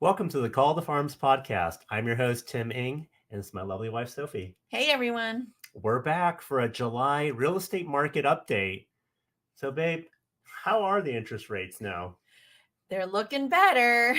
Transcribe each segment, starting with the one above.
Welcome to the Call to Farms podcast. I'm your host, Tim Ing, and it's my lovely wife, Sophie. Hey everyone. We're back for a July real estate market update. So, babe, how are the interest rates now? They're looking better.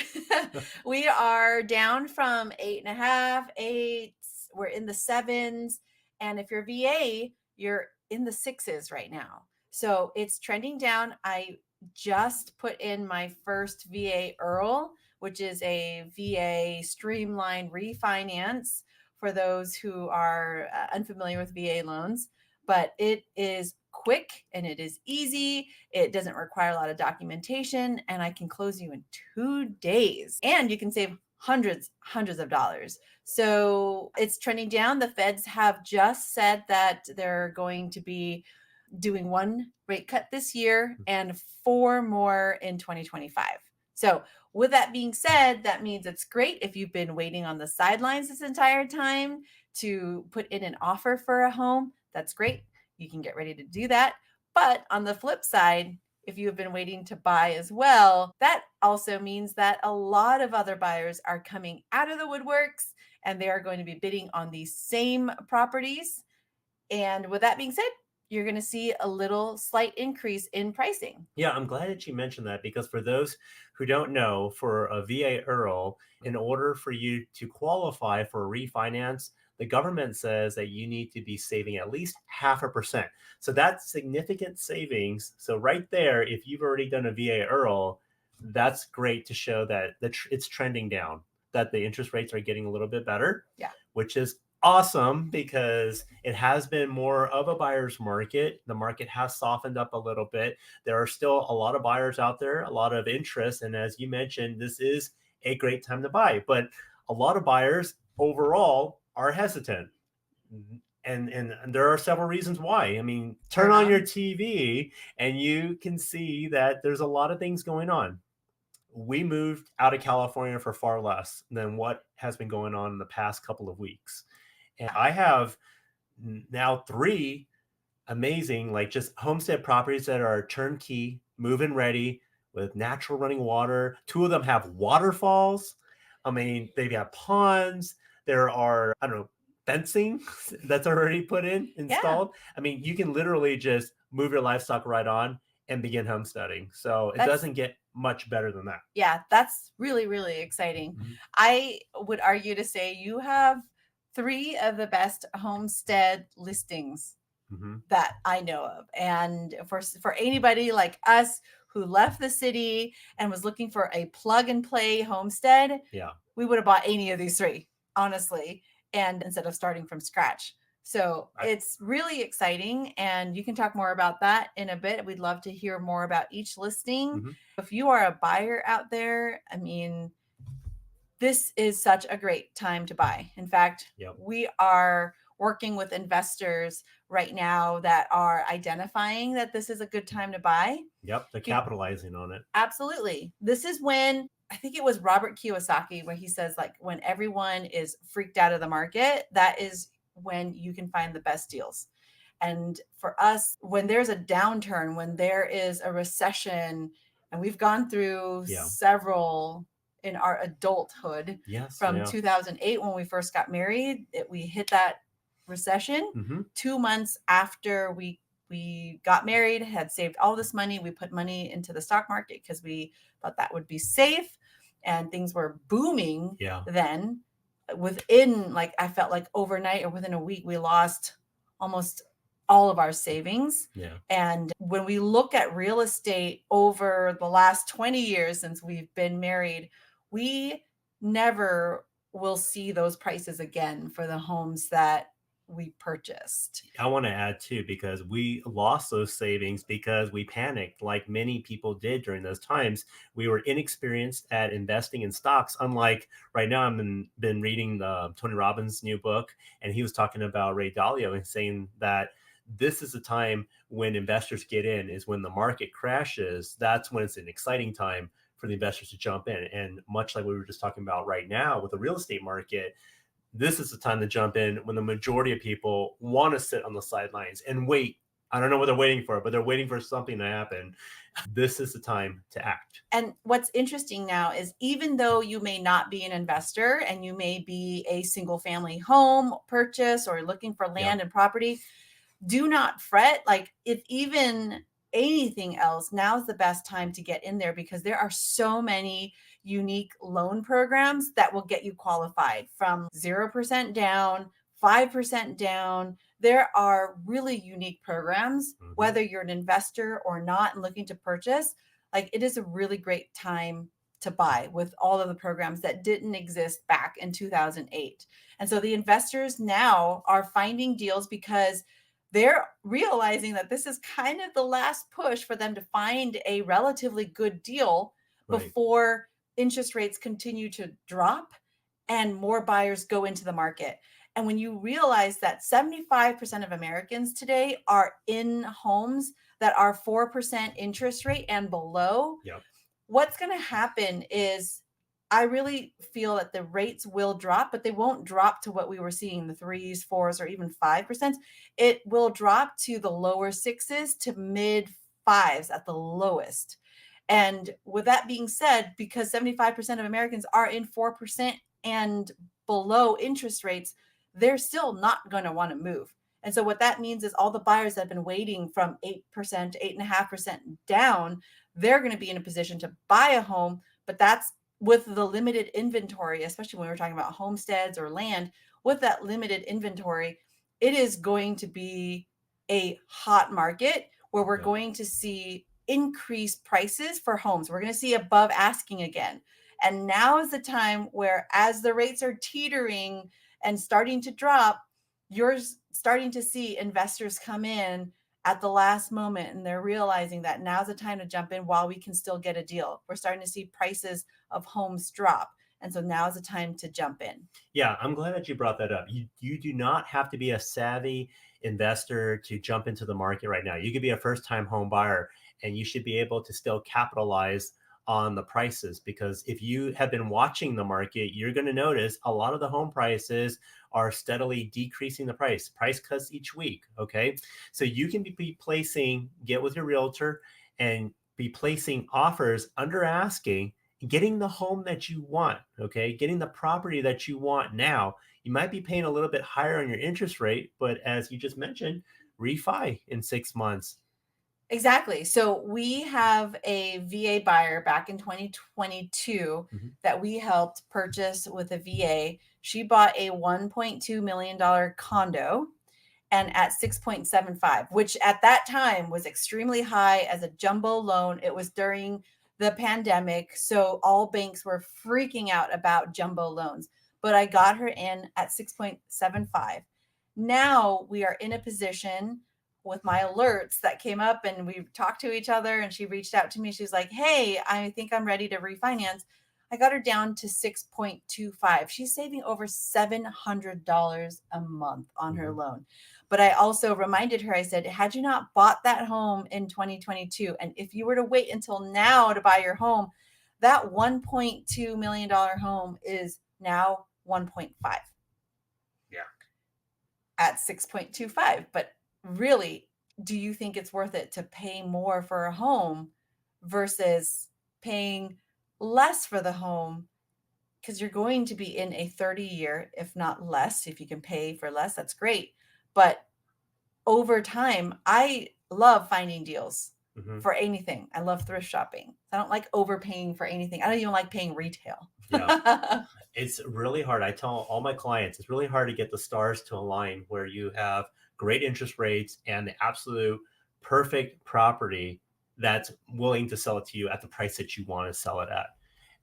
We are down from 8.5, 8. We're in the sevens. And if you're VA, you're in the sixes right now. So it's trending down. I just put in my first VA Earl, which is a VA streamlined refinance for those who are unfamiliar with VA loans. But it is quick and it is easy. It doesn't require a lot of documentation, and I can close you in 2 days. And you can save hundreds of dollars. So it's trending down. The feds have just said that they're going to be doing one rate cut this year and 4 more in 2025. So with that being said, that means it's great if you've been waiting on the sidelines this entire time to put in an offer for a home. That's great. You can get ready to do that. But on the flip side, if you have been waiting to buy as well, that also means that a lot of other buyers are coming out of the woodworks and they are going to be bidding on these same properties. And with that being said, you're going to see a little slight increase in pricing. Yeah, I'm glad that you mentioned that because for those who don't know, for a VA Earl, in order for you to qualify for a refinance, the government says that you need to be saving at least 0.5%. So that's significant savings. So right there, if you've already done a VA Earl, that's great to show that it's trending down, that the interest rates are getting a little bit better. Yeah. Which is awesome because it has been more of a buyer's market. The market has softened up a little bit. There are still a lot of buyers out there, a lot of interest. And as you mentioned, this is a great time to buy. But a lot of buyers overall are hesitant. And there are several reasons why. I mean, turn on your TV and you can see that there's a lot of things going on. We moved out of California for far less than what has been going on in the past couple of weeks. And I have now 3 amazing, like just homestead properties that are turnkey, move-in ready with natural running water. 2 of them have waterfalls. I mean, they have ponds. There are, I don't know, fencing that's already put in, installed. Yeah. I mean, you can literally just move your livestock right on and begin homesteading. So it doesn't get much better than that. Yeah, that's really, really exciting. Mm-hmm. I would argue to say you have 3 of the best homestead listings that I know of. And for anybody like us who left the city and was looking for a plug and play homestead, we would have bought any of these 3, honestly, and instead of starting from scratch. So it's really exciting, and you can talk more about that in a bit. We'd love to hear more about each listing. Mm-hmm. If you are a buyer out there, I mean, this is such a great time to buy. In fact, we are working with investors right now that are identifying that this is a good time to buy. Yep, they're capitalizing on it. Absolutely. This is when, I think it was Robert Kiyosaki, where he says, like, when everyone is freaked out of the market, that is when you can find the best deals. And for us, when there's a downturn, when there is a recession, and we've gone through several in our adulthood, from 2008 when we first got married, we hit that recession. 2 months after we got married, had saved all this money. We put money into the stock market because we thought that would be safe, and things were booming then. Within, like, I felt like overnight or within a week, we lost almost all of our savings. And when we look at real estate over the last 20 years since we've been married, we never will see those prices again for the homes that we purchased. I want to add too, because we lost those savings because we panicked, like many people did during those times. We were inexperienced at investing in stocks. Unlike right now, I've been reading the Tony Robbins' new book, and he was talking about Ray Dalio and saying that this is the time when investors get in, is when the market crashes. That's when it's an exciting time for the investors to jump in. And much like we were just talking about right now with the real estate market, this is the time to jump in when the majority of people want to sit on the sidelines and wait. I don't know what they're waiting for, but they're waiting for something to happen. This is the time to act. And what's interesting now is even though you may not be an investor and you may be a single family home purchase or looking for Yeah. land and property, do not fret. Like, if even anything else, now's the best time to get in there because there are so many unique loan programs that will get you qualified from 0% down, 5% down. There are really unique programs, Hmm. whether you're an investor or not and looking to purchase. Like, it is a really great time to buy with all of the programs that didn't exist back in 2008. And so the investors now are finding deals because they're realizing that this is kind of the last push for them to find a relatively good deal Right. before interest rates continue to drop and more buyers go into the market. And when you realize that 75% of Americans today are in homes that are 4% interest rate and below, Yep. what's going to happen is I really feel that the rates will drop, but they won't drop to what we were seeing, the threes, fours, or even 5%. It will drop to the lower sixes to mid fives at the lowest. And with that being said, because 75% of Americans are in 4% and below interest rates, they're still not going to want to move. And so what that means is all the buyers that have been waiting from 8%, 8.5% down, they're going to be in a position to buy a home. But that's with the limited inventory, especially when we're talking about homesteads or land, with that limited inventory, it is going to be a hot market where we're Yep. going to see increased prices for homes. We're going to see above asking again. And now is the time where, as the rates are teetering and starting to drop, you're starting to see investors come in at the last moment and they're realizing that now's the time to jump in while we can still get a deal. We're starting to see prices of homes drop. And so now's the time to jump in. Yeah, I'm glad that you brought that up. You do not have to be a savvy investor to jump into the market right now. You could be a first-time home buyer and you should be able to still capitalize on the prices because if you have been watching the market, you're going to notice a lot of the home prices are steadily decreasing the price. Price cuts each week, okay? So you can be placing, get with your realtor and be placing offers under asking, getting the home that you want, okay? Getting the property that you want now. You might be paying a little bit higher on your interest rate, but as you just mentioned, refi in 6 months. Exactly. So we have a VA buyer back in 2022 Mhm. that we helped purchase with a VA. She bought a $1.2 million condo and at 6.75, which at that time was extremely high as a jumbo loan. It was during the pandemic, so all banks were freaking out about jumbo loans. But I got her in at 6.75. Now we are in a position with my alerts that came up and we talked to each other and she reached out to me. She's like, "Hey, I think I'm ready to refinance." I got her down to 6.25. She's saving over $700 a month on her Mhm. loan. But I also reminded her, I said, had you not bought that home in 2022, and if you were to wait until now to buy your home, that $1.2 million home is now 1.5 Yeah. at 6.25. But really, do you think it's worth it to pay more for a home versus paying less for the home? Because you're going to be in a 30-year, if not less. If you can pay for less, that's great. But over time, I love finding deals Mhm. for anything. I love thrift shopping. I don't like overpaying for anything. I don't even like paying retail. Yeah. It's really hard. I tell all my clients, it's really hard to get the stars to align where you have great interest rates and the absolute perfect property that's willing to sell it to you at the price that you want to sell it at.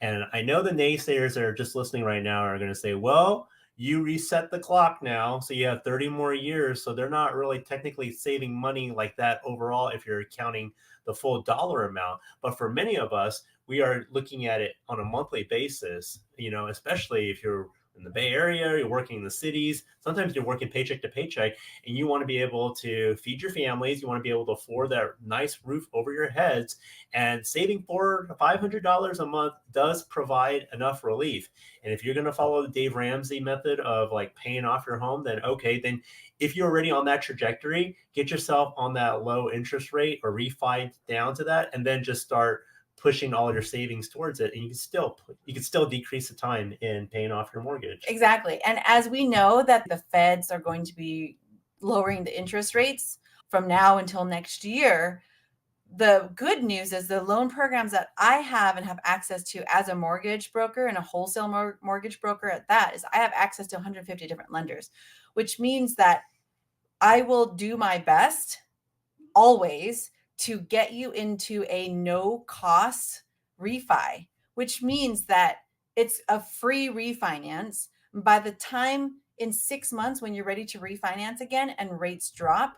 And I know the naysayers that are just listening right now are going to say, well, you reset the clock now, so you have 30 more years. So they're not really technically saving money like that overall if you're counting the full dollar amount. But for many of us, we are looking at it on a monthly basis, especially if you're in the Bay Area, you're working in the cities. Sometimes you're working paycheck to paycheck, and you want to be able to feed your families. You want to be able to afford that nice roof over your heads. And saving $400 to $500 a month does provide enough relief. And if you're going to follow the Dave Ramsey method of like paying off your home, then okay, then if you're already on that trajectory, get yourself on that low interest rate or refi down to that, and then just start pushing all your savings towards it, and you can still decrease the time in paying off your mortgage. Exactly. And as we know that the feds are going to be lowering the interest rates from now until next year, the good news is the loan programs that I have and have access to as a mortgage broker and a wholesale mortgage broker at that is I have access to 150 different lenders, which means that I will do my best always to get you into a no cost refi, which means that it's a free refinance. By the time in 6 months, when you're ready to refinance again and rates drop,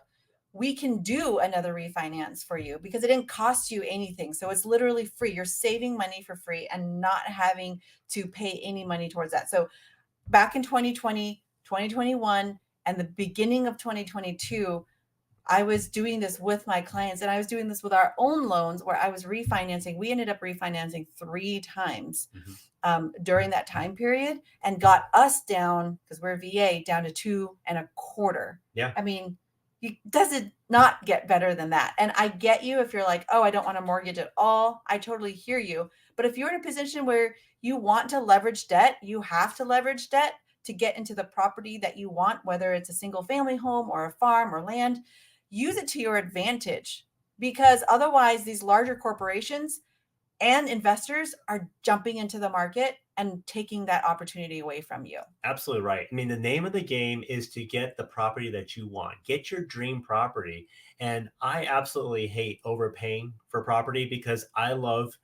we can do another refinance for you because it didn't cost you anything. So it's literally free. You're saving money for free and not having to pay any money towards that. So back in 2020, 2021, and the beginning of 2022, I was doing this with my clients and I was doing this with our own loans where I was refinancing. We ended up refinancing 3 times during that time period and got us down, because we're VA, down to 2.25. Yeah. I mean, does it not get better than that? And I get you if you're like, oh, I don't want to mortgage at all. I totally hear you. But if you're in a position where you want to leverage debt, you have to leverage debt to get into the property that you want, whether it's a single family home or a farm or land, use it to your advantage, because otherwise these larger corporations and investors are jumping into the market and taking that opportunity away from you. Absolutely right. I mean, the name of the game is to get the property that you want, get your dream property. And I absolutely hate overpaying for property because I love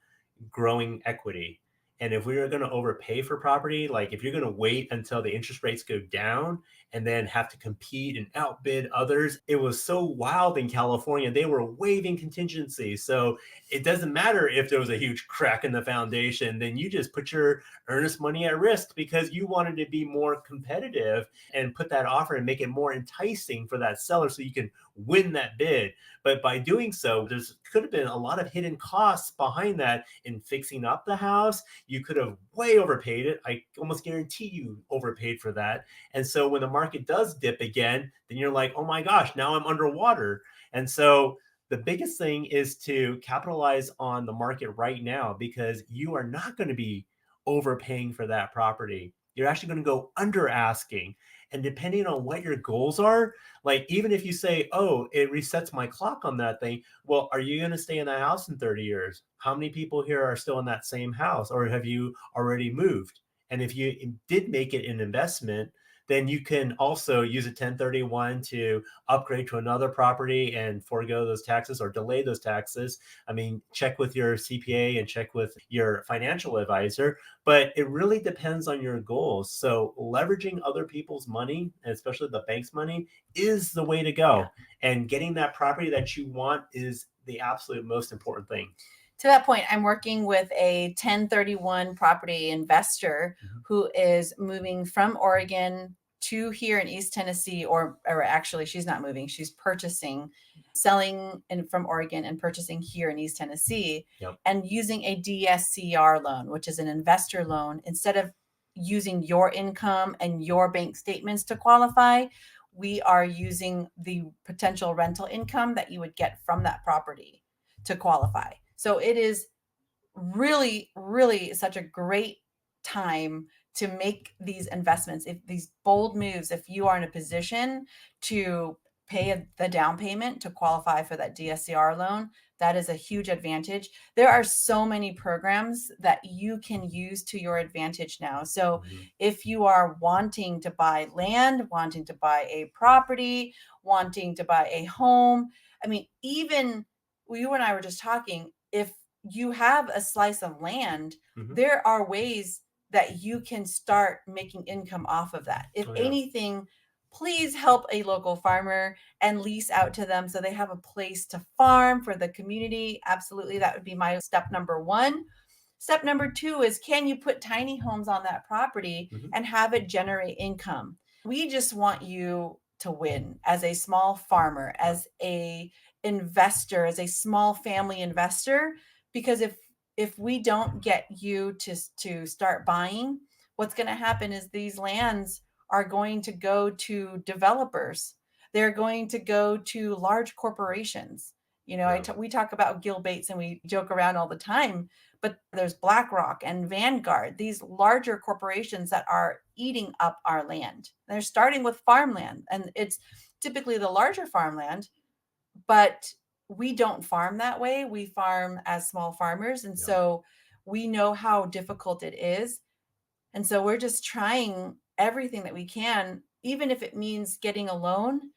growing equity. And if we are going to overpay for property, like if you're going to wait until the interest rates go down and then have to compete and outbid others, it was so wild in California. They were waiving contingency. So it doesn't matter if there was a huge crack in the foundation, then you just put your earnest money at risk because you wanted to be more competitive and put that offer and make it more enticing for that seller so you can win that bid. But by doing so, there's could have been a lot of hidden costs behind that in fixing up the house. You could have way overpaid it. I almost guarantee you overpaid for that. And so when the market does dip again, then you're like, oh my gosh, now I'm underwater. And so the biggest thing is to capitalize on the market right now because you are not going to be overpaying for that property. You're actually going to go under asking. And depending on what your goals are, like even if you say, oh, it resets my clock on that thing, well, are you going to stay in that house in 30 years? How many people here are still in that same house or have you already moved? And if you did make it an investment, then you can also use a 1031 to upgrade to another property and forego those taxes or delay those taxes. I mean, check with your CPA and check with your financial advisor, but it really depends on your goals. So leveraging other people's money, especially the bank's money, is the way to go. Yeah. And getting that property that you want is the absolute most important thing. To that point, I'm working with a 1031 property investor who is moving from Oregon to here in East Tennessee, or actually she's not moving, she's purchasing, selling from Oregon and purchasing here in East Tennessee, Yep. and using a DSCR loan, which is an investor loan. Instead of using your income and your bank statements to qualify, we are using the potential rental income that you would get from that property to qualify. So it is really, really such a great time to make these investments, if these bold moves, if you are in a position to pay the down payment to qualify for that DSCR loan, that is a huge advantage. There are so many programs that you can use to your advantage now. So if you are wanting to buy land, wanting to buy a property, wanting to buy a home, I mean, even you and I were just talking, if you have a slice of land, there are ways that you can start making income off of that. If anything, please help a local farmer and lease out to them so they have a place to farm for the community. Absolutely. That would be my step number one. Step number two is, can you put tiny homes on that property Mhm. and have it generate income? We just want you to win as a small farmer, Yeah. as a investor, as a small family investor, because if we don't get you to start buying, what's going to happen is these lands are going to go to developers. They're going to go to large corporations. You know, Yeah. we talk about Gil Bates and we joke around all the time, but there's BlackRock and Vanguard, these larger corporations that are eating up our land. They're starting with farmland, and it's typically the larger farmland, but we don't farm that way. We farm as small farmers. And Yeah. so we know how difficult it is. And so we're just trying everything that we can, even if it means getting a loan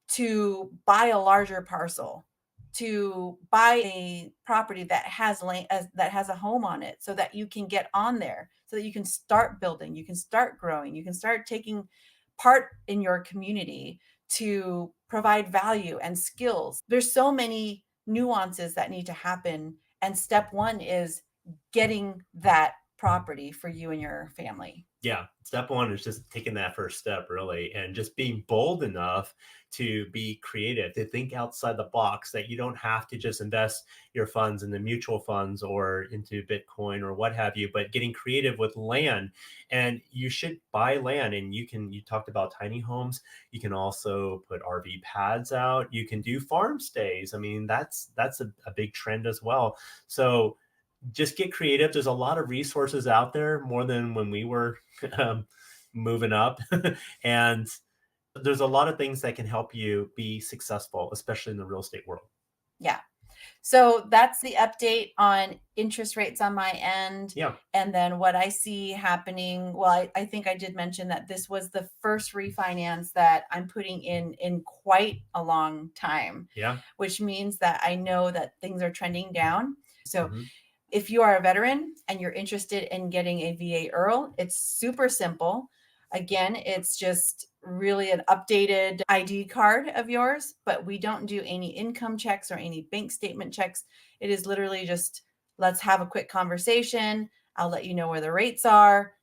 to buy a larger parcel, to buy a property that has land, that has a home on it, so that you can get on there, so that you can start building, you can start growing, you can start taking part in your community to provide value and skills. There's so many nuances that need to happen. And step one is getting that property for you and your family. Yeah, step one is just taking that first step, really, and just being bold enough to be creative, to think outside the box, that you don't have to just invest your funds in the mutual funds or into Bitcoin or what have you, but getting creative with land. And you should buy land. And you talked about tiny homes. You can also put RV pads out. You can do farm stays. I mean, that's a big trend as well. So just get creative. There's a lot of resources out there, more than when we were um, moving up. And there's a lot of things that can help you be successful, especially in the real estate world. Yeah. So that's the update on interest rates on my end. Yeah. And then what I see happening, well, I think I did mention that this was the first refinance that I'm putting in quite a long time, Yeah. which means that I know that things are trending down. So Hmm. if you are a veteran and you're interested in getting a VA IRRRL, it's super simple. Again, it's just really an updated ID card of yours, but we don't do any income checks or any bank statement checks. It is literally just, let's have a quick conversation. I'll let you know where the rates are,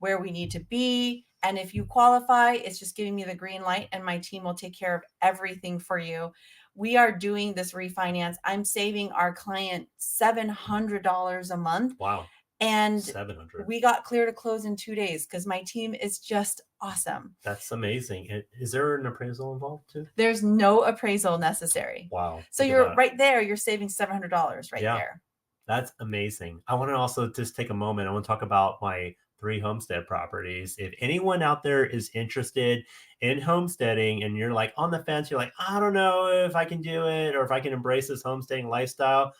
where we need to be. And if you qualify, it's just giving me the green light, and my team will take care of everything for you. We are doing this refinance. I'm saving our client $700 a month, Wow. and 700. we got clear to close in 2 days because my team is just awesome. That's amazing. Is there an appraisal involved too? There's no appraisal necessary. Wow. So Look at you're that. right there, you're saving $700 right Yeah. there. That's amazing. I want to also just take a moment. I want to talk about my three homestead properties. If anyone out there is interested in homesteading and you're like on the fence, you're like, I don't know if I can do it or if I can embrace this homesteading lifestyle,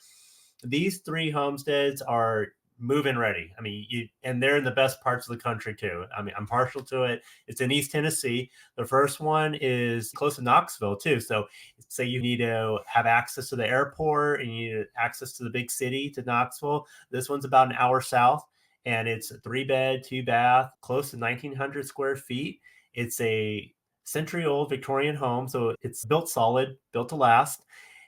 these three homesteads are move-in ready. I mean, and they're in the best parts of the country too. I mean, I'm partial to it. It's in East Tennessee. The first one is close to Knoxville too. So say you need to have access to the airport and you need access to the big city, to Knoxville. This one's about an hour south, and it's a 3 bed, 2 bath, close to 1,900 square feet. It's a century old Victorian home. So it's built solid, built to last,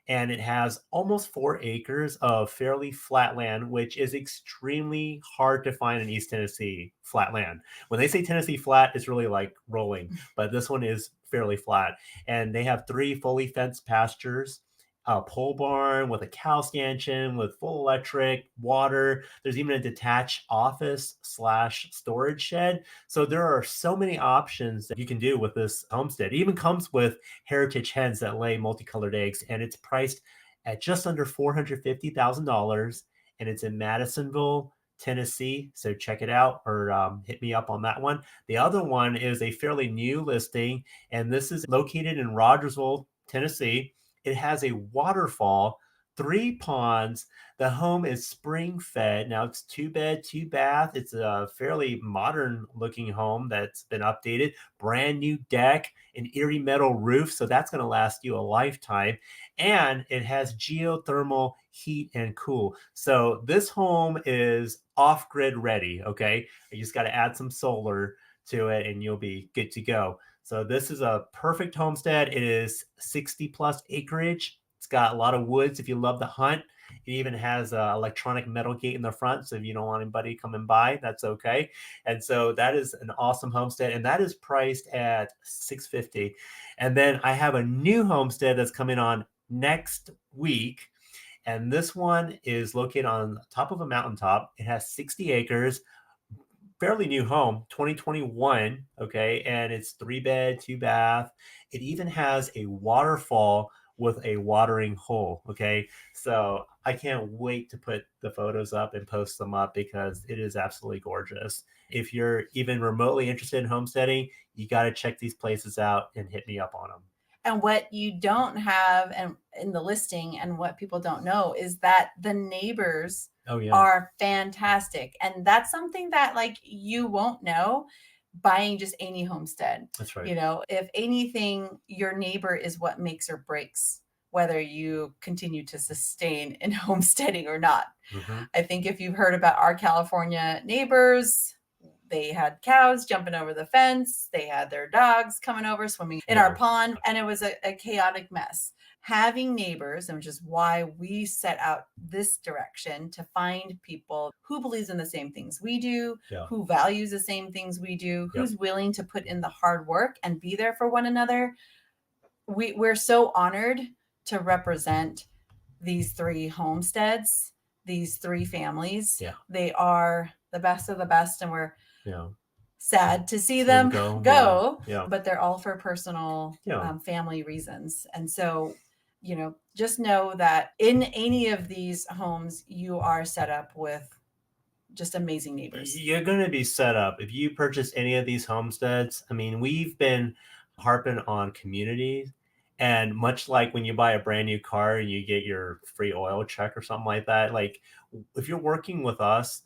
and it has almost 4 acres of fairly flat land, which is extremely hard to find in East Tennessee flat land. When they say Tennessee flat, it's really like rolling, but this one is fairly flat. And they have three fully fenced pastures, a pole barn with a cow stanchion with full electric, water. There's even a detached office slash storage shed. So there are so many options that you can do with this homestead. It even comes with heritage hens that lay multicolored eggs, and it's priced at just under $450,000. And it's in Madisonville, Tennessee. So check it out, or hit me up on that one. The other one is a fairly new listing, and this is located in Rogersville, Tennessee. It has a waterfall, three ponds. The home is spring fed. Now it's 2 bed, 2 bath. It's a fairly modern looking home that's been updated. Brand new deck, an Erie metal roof. So that's going to last you a lifetime. And it has geothermal heat and cool. So this home is off grid ready. Okay. You just got to add some solar to it and you'll be good to go. So this is a perfect homestead. It is 60 plus acreage. It's got a lot of woods if you love the hunt. It even has a electronic metal gate in the front, so if you don't want anybody coming by, that's okay. And so that is an awesome homestead, and that is priced at 650. And then I have a new homestead that's coming on next week, and this one is located on top of a mountaintop. It has 60 acres, fairly new home, 2021. Okay. And it's 3 bed, 2 bath. It even has a waterfall with a watering hole. Okay. So I can't wait to put the photos up and post them up because it is absolutely gorgeous. If you're even remotely interested in homesteading, you got to check these places out and hit me up on them. And what you don't have and in the listing and what people don't know is that the neighbors Oh, yeah. are fantastic. And that's something that like you won't know buying just any homestead. That's right. You know, if anything, your neighbor is what makes or breaks whether you continue to sustain in homesteading or not. Hmm. I think if you've heard about our California neighbors, they had cows jumping over the fence. They had their dogs coming over, swimming in our pond, and it was a chaotic mess. Having neighbors, and which is why we set out this direction to find people who believes in the same things we do, Yeah. who values the same things we do, Yep. who's willing to put in the hard work and be there for one another. We're so honored to represent these 3 homesteads, these 3 families. Yeah. They are the best of the best, and we're Yeah. sad to see them go. Yeah. But they're all for personal Yeah. family reasons. And so, you know, just know that in any of these homes, you are set up with just amazing neighbors. You're going to be set up. If you purchase any of these homesteads, I mean, we've been harping on community. And much like when you buy a brand new car and you get your free oil check or something like that, like if you're working with us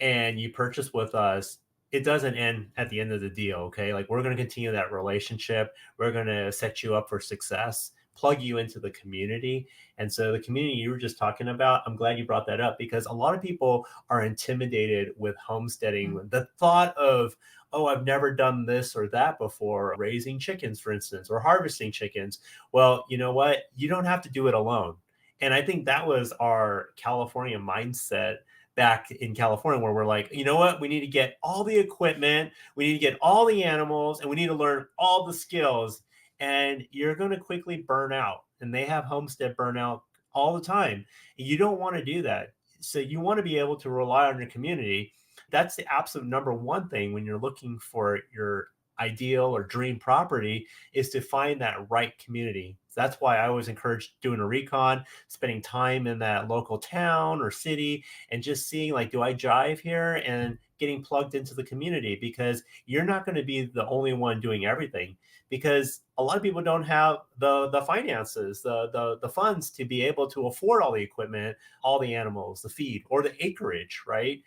and you purchase with us, it doesn't end at the end of the deal. Okay. Like we're going to continue that relationship. We're going to set you up for success, plug you into the community. And so the community you were just talking about, I'm glad you brought that up because a lot of people are intimidated with homesteading. Mm. The thought of, oh, I've never done this or that before, raising chickens, for instance, or harvesting chickens. Well, you know what? You don't have to do it alone. And I think that was our California mindset back in California, where we're like, you know what? We need to get all the equipment, we need to get all the animals, and we need to learn all the skills. And you're going to quickly burn out. And they have homestead burnout all the time. You don't want to do that. So you want to be able to rely on your community. That's the absolute number one thing when you're looking for your ideal or dream property is to find that right community. So that's why I always encourage doing a recon, spending time in that local town or city and just seeing like, do I jive here, and getting plugged into the community, because you're not going to be the only one doing everything, because a lot of people don't have the finances, the funds to be able to afford all the equipment, all the animals, the feed, or the acreage, right?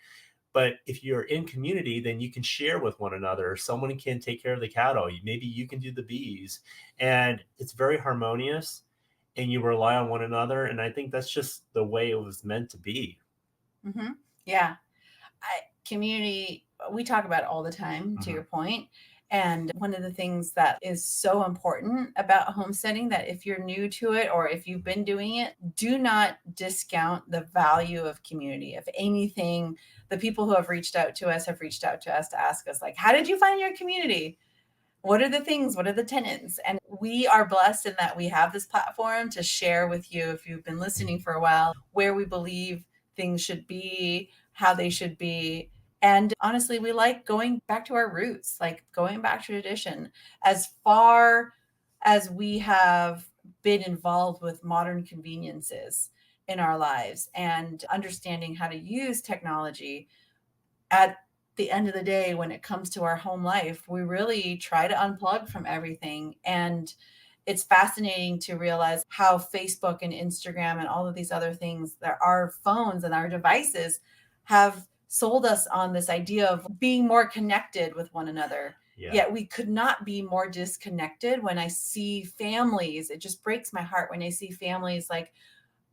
But if you're in community, then you can share with one another. Someone can take care of the cattle. Maybe you can do the bees. And it's very harmonious and you rely on one another. And I think that's just the way it was meant to be. Mm-hmm. Yeah. Community, we talk about it all the time, to your point. And one of the things that is so important about homesteading, that if you're new to it or if you've been doing it, do not discount the value of community. If anything, the people who have reached out to us to ask us, like, how did you find your community? What are the things? What are the tenants? And we are blessed in that we have this platform to share with you, if you've been listening for a while, where we believe things should be, how they should be. And honestly, we like going back to our roots, like going back to tradition. As far as we have been involved with modern conveniences in our lives and understanding how to use technology, at the end of the day, when it comes to our home life, we really try to unplug from everything. And it's fascinating to realize how Facebook and Instagram and all of these other things, that our phones and our devices have sold us on this idea of being more connected with one another. Yeah. Yet we could not be more disconnected. When I see families, it just breaks my heart when I see families like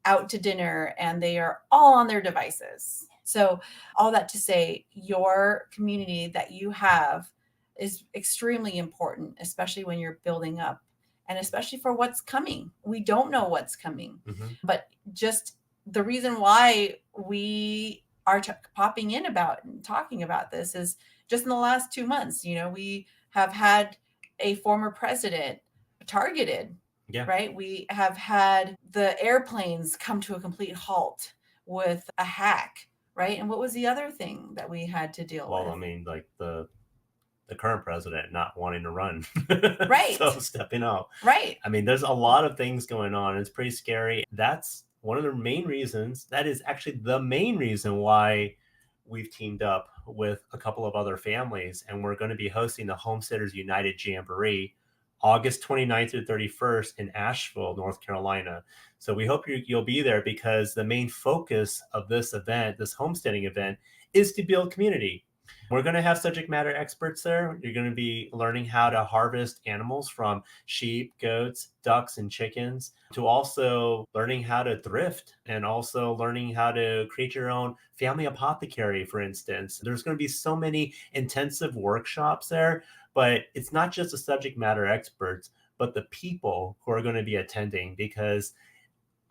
out to dinner and they are all on their devices. So all that to say, your community that you have is extremely important, especially when you're building up and especially for what's coming. We don't know what's coming, but just the reason why we are popping in about and talking about this is just in the last 2 months, we have had a former president targeted, Yeah. right? We have had the airplanes come to a complete halt with a hack, right? And what was the other thing that we had to deal Well, with? I mean, like the current president not wanting to run. So Right, stepping up. right. I mean, there's a lot of things going on. It's pretty scary. That's one of the main reasons. That is actually the main reason why we've teamed up with a couple of other families, and we're going to be hosting the Homesteaders United Jamboree August 29th through 31st in Asheville, North Carolina. So we hope you'll be there because the main focus of this event, this homesteading event, is to build community. We're going to have subject matter experts there. You're going to be learning how to harvest animals from sheep, goats, ducks, and chickens, to also learning how to thrift and also learning how to create your own family apothecary, for instance. There's going to be so many intensive workshops there, but it's not just the subject matter experts, but the people who are going to be attending, because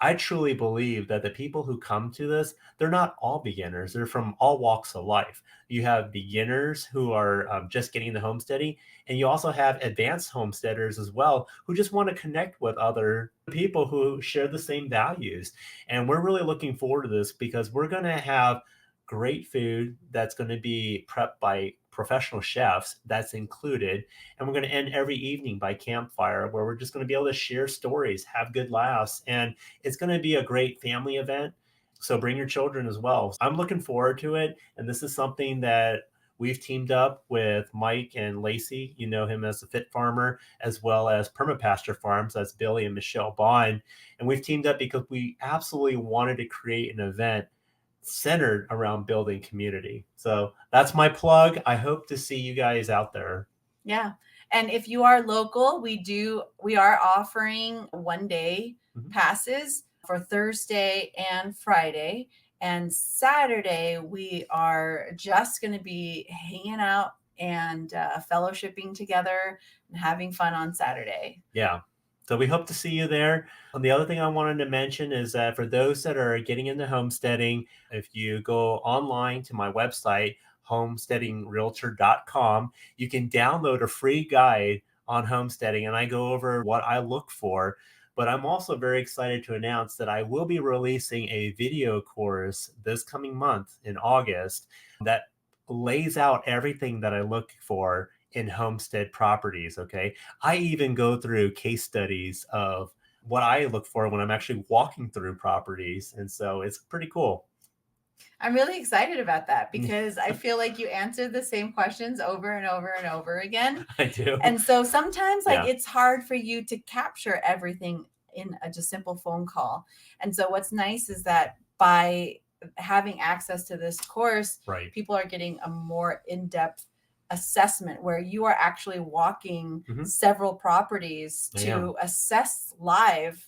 I truly believe that the people who come to this, they're not all beginners. They're from all walks of life. You have beginners who are just getting the homesteading, and you also have advanced homesteaders as well who just want to connect with other people who share the same values. And we're really looking forward to this because we're going to have great food that's going to be prepped by professional chefs. That's included. And we're going to end every evening by campfire where we're just going to be able to share stories, have good laughs, and it's going to be a great family event. So bring your children as well. I'm looking forward to it. And this is something that we've teamed up with Mike and Lacey. You know him as the Fit Farmer, as well as Permapasture Farms. That's Billy and Michelle Bond. And we've teamed up because we absolutely wanted to create an event centered around building community. So that's my plug. I hope to see you guys out there. Yeah. And if you are local, we are offering 1 day Mhm. passes for Thursday and Friday. And Saturday, we are just going to be hanging out and fellowshipping together and having fun on Saturday. Yeah. So we hope to see you there. And the other thing I wanted to mention is that for those that are getting into homesteading, if you go online to my website, homesteadingrealtor.com, you can download a free guide on homesteading. And I go over what I look for. But I'm also very excited to announce that I will be releasing a video course this coming month in August that lays out everything that I look for in homestead properties. Okay. I even go through case studies of what I look for when I'm actually walking through properties. And so it's pretty cool. I'm really excited about that because I feel like you answered the same questions over and over and over again. I do. And so sometimes like Yeah. it's hard for you to capture everything in a just simple phone call. And so what's nice is that by having access to this course, Right. people are getting a more in-depth assessment where you are actually walking Mhm. several properties I am. to assess live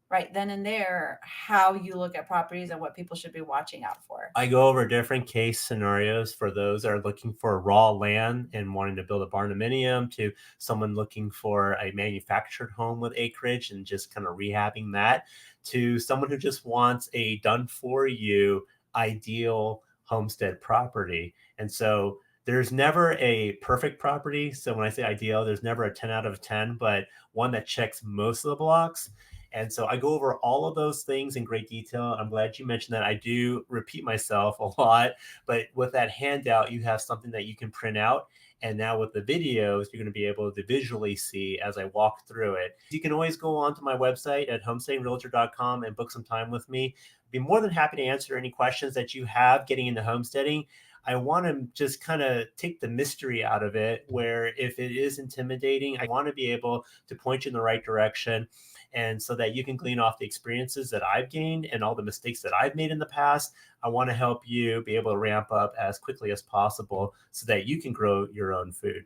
right then and there how you look at properties and what people should be watching out for. I go over different case scenarios for those that are looking for raw land and wanting to build a barndominium, to someone looking for a manufactured home with acreage and just kind of rehabbing that, to someone who just wants a done for you ideal homestead property. And so there's never a perfect property. So when I say ideal, there's never a 10 out of 10, but one that checks most of the blocks. And so I go over all of those things in great detail. I'm glad you mentioned that. I do repeat myself a lot, but with that handout, you have something that you can print out. And now with the videos, you're going to be able to visually see as I walk through it. You can always go on to my website at homesteadingrealtor.com and book some time with me. I'd be more than happy to answer any questions that you have getting into homesteading. I want to just kind of take the mystery out of it, where if it is intimidating, I want to be able to point you in the right direction, and so that you can glean off the experiences that I've gained and all the mistakes that I've made in the past. I want to help you be able to ramp up as quickly as possible so that you can grow your own food.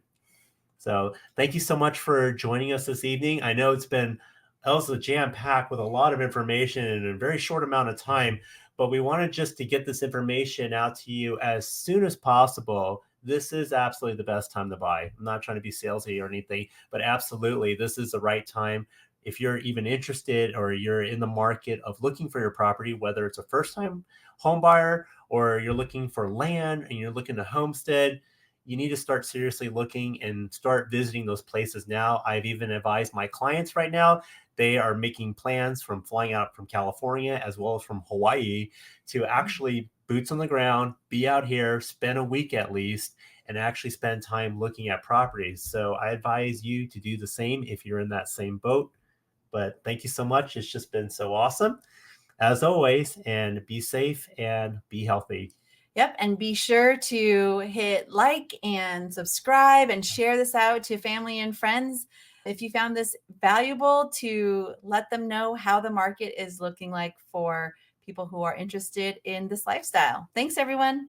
So thank you so much for joining us this evening. I know it's been also jam packed with a lot of information in a very short amount of time, but we wanted just to get this information out to you as soon as possible. This is absolutely the best time to buy. I'm not trying to be salesy or anything, but absolutely, this is the right time. if you're even interested or you're in the market of looking for your property, whether it's a first time home buyer or you're looking for land and you're looking to homestead, you need to start seriously looking and start visiting those places now. I've even advised my clients right now, they are making plans from flying out from California as well as from Hawaii to actually boots on the ground, be out here, spend a week at least, and actually spend time looking at properties. So I advise you to do the same if you're in that same boat. But thank you so much. It's just been so awesome as always, and be safe and be healthy. Yep. And be sure to hit like and subscribe and share this out to family and friends. If you found this valuable, to let them know how the market is looking like for people who are interested in this lifestyle. Thanks, everyone.